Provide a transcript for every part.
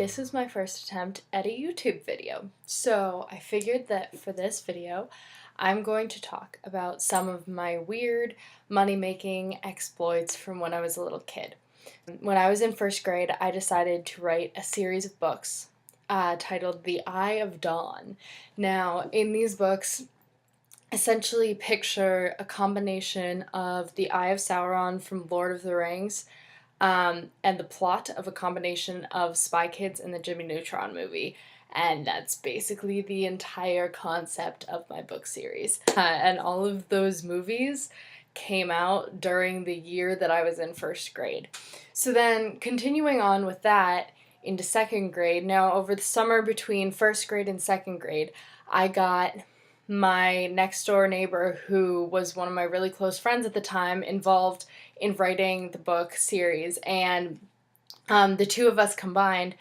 This is my first attempt at a YouTube video. So I figured that for this video, I'm going to talk about some of my weird money-making exploits from when I was a little kid. When I was in first grade, I decided to write a series of books titled The Eye of Dawn. Now, in these books, essentially picture a combination of the Eye of Sauron from Lord of the Rings and the plot of a combination of Spy Kids and the Jimmy Neutron movie. And that's basically the entire concept of my book series. And all of those movies came out during the year that I was in first grade. So then, continuing on with that into second grade, now over the summer between first grade and second grade, I got my next door neighbor, who was one of my really close friends at the time, involved in writing the book series, and the two of us combined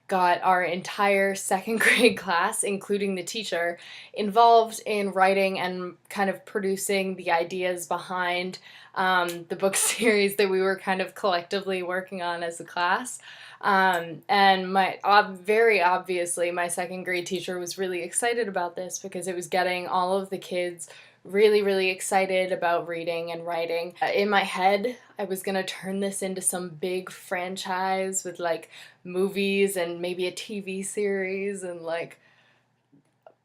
got our entire second grade class, including the teacher, involved in writing and kind of producing the ideas behind the book series that we were kind of collectively working on as a class. And very obviously, my second grade teacher was really excited about this because it was getting all of the kids really, really excited about reading and writing. In my head, I was gonna turn this into some big franchise with like movies and maybe a TV series and like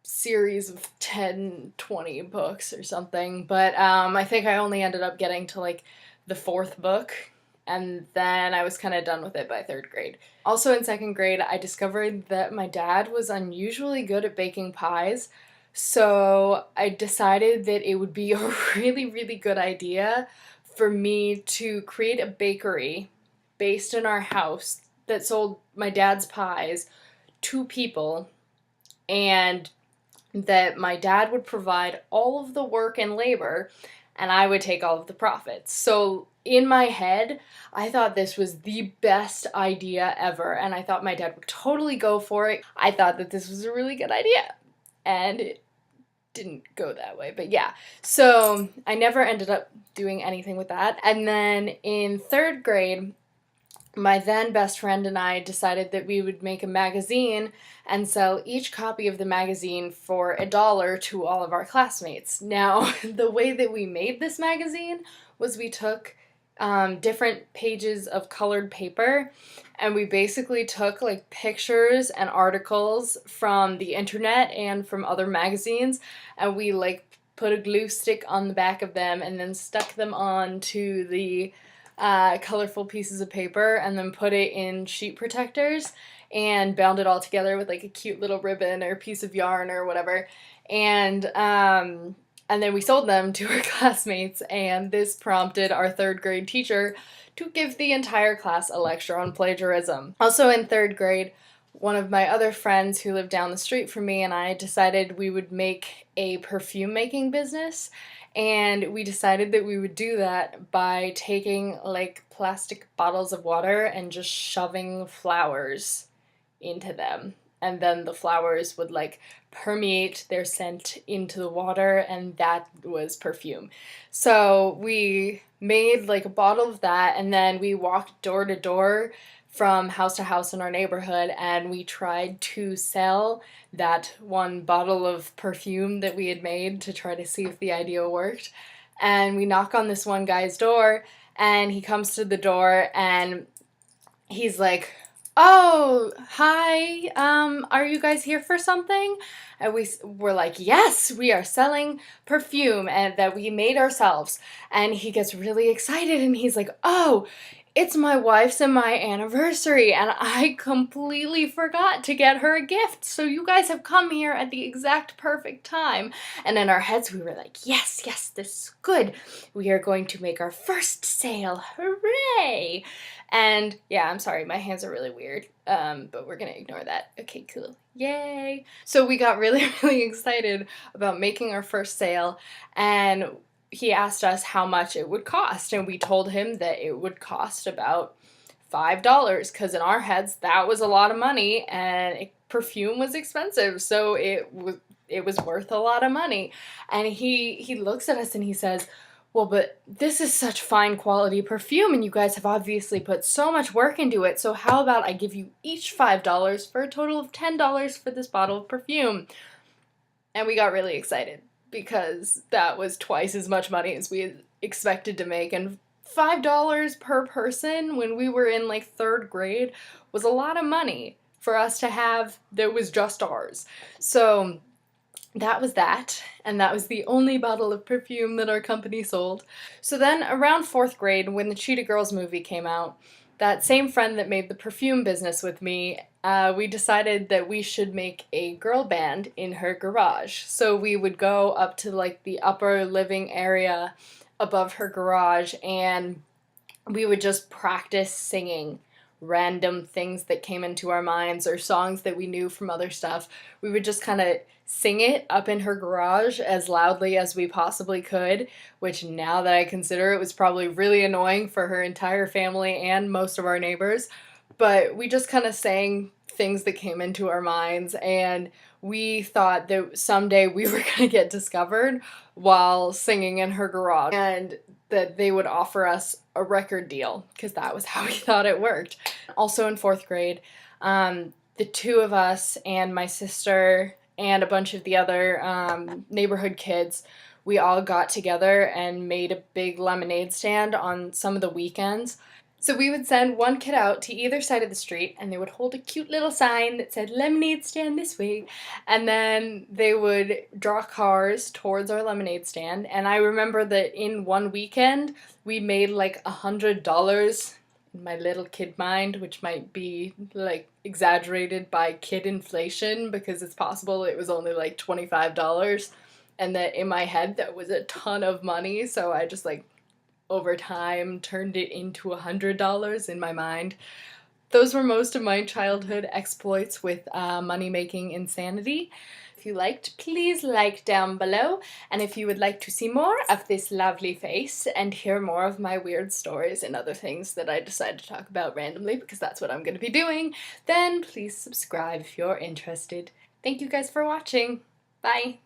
series of 10, 20 books or something. But I think I only ended up getting to like the fourth book, and then I was kind of done with it by third grade. Also in second grade, I discovered that my dad was unusually good at baking pies. So I decided that it would be a really, really good idea for me to create a bakery based in our house that sold my dad's pies to people, and that my dad would provide all of the work and labor and I would take all of the profits. So in my head, I thought this was the best idea ever, and I thought my dad would totally go for it. I thought that this was a really good idea, and it didn't go that way, but yeah. So I never ended up doing anything with that. And then in third grade, my then best friend and I decided that we would make a magazine and sell each copy of the magazine for $1 to all of our classmates. Now, the way that we made this magazine was we took different pages of colored paper, and we basically took like pictures and articles from the internet and from other magazines, and we like put a glue stick on the back of them and then stuck them onto the colorful pieces of paper, and then put it in sheet protectors and bound it all together with like a cute little ribbon or piece of yarn or whatever. And then we sold them to our classmates, and this prompted our third grade teacher to give the entire class a lecture on plagiarism. Also in third grade, one of my other friends who lived down the street from me and I decided we would make a perfume making business, and we decided that we would do that by taking like plastic bottles of water and just shoving flowers into them. And then the flowers would like permeate their scent into the water, and that was perfume. So we made like a bottle of that, and then we walked door to door from house to house in our neighborhood, and we tried to sell that one bottle of perfume that we had made to try to see if the idea worked. And we knock on this one guy's door, and he comes to the door, and he's like, "Oh, hi, are you guys here for something?" And we were like, "Yes, we are selling perfume and that we made ourselves." And he gets really excited, and he's like, "Oh, it's my wife's and my anniversary, and I completely forgot to get her a gift, so you guys have come here at the exact perfect time." And in our heads, we were like, yes, yes, this is good. We are going to make our first sale. Hooray! And yeah, I'm sorry, my hands are really weird, but we're gonna ignore that. Okay, cool. Yay! So we got really, really excited about making our first sale, and he asked us how much it would cost, and we told him that it would cost about $5, because in our heads that was a lot of money, and perfume was expensive, so it was worth a lot of money. And he looks at us and he says, well, but this is such fine quality perfume and you guys have obviously put so much work into it, so how about I give you each $5 for a total of $10 for this bottle of perfume? And we got really excited because that was twice as much money as we had expected to make. And $5 per person when we were in like third grade was a lot of money for us to have that was just ours. So that was that, and that was the only bottle of perfume that our company sold. So then around fourth grade, when the Cheetah Girls movie came out, that same friend that made the perfume business with me, we decided that we should make a girl band in her garage. So we would go up to like the upper living area above her garage and we would just practice singing random things that came into our minds or songs that we knew from other stuff. We would just kind of sing it up in her garage as loudly as we possibly could, which now that I consider it was probably really annoying for her entire family and most of our neighbors. But we just kind of sang things that came into our minds, and we thought that someday we were going to get discovered while singing in her garage and that they would offer us a record deal because that was how we thought it worked. Also in fourth grade, the two of us and my sister and a bunch of the other neighborhood kids, we all got together and made a big lemonade stand on some of the weekends. So we would send one kid out to either side of the street and they would hold a cute little sign that said lemonade stand this way, and then they would draw cars towards our lemonade stand. And I remember that in one weekend we made like $100 in my little kid mind, which might be like exaggerated by kid inflation because it's possible it was only like $25, and that in my head that was a ton of money, so I just like over time turned it into $100 in my mind. Those were most of my childhood exploits with money-making insanity. If you liked, please like down below, and if you would like to see more of this lovely face and hear more of my weird stories and other things that I decide to talk about randomly, because that's what I'm going to be doing, then please subscribe if you're interested. Thank you guys for watching. Bye!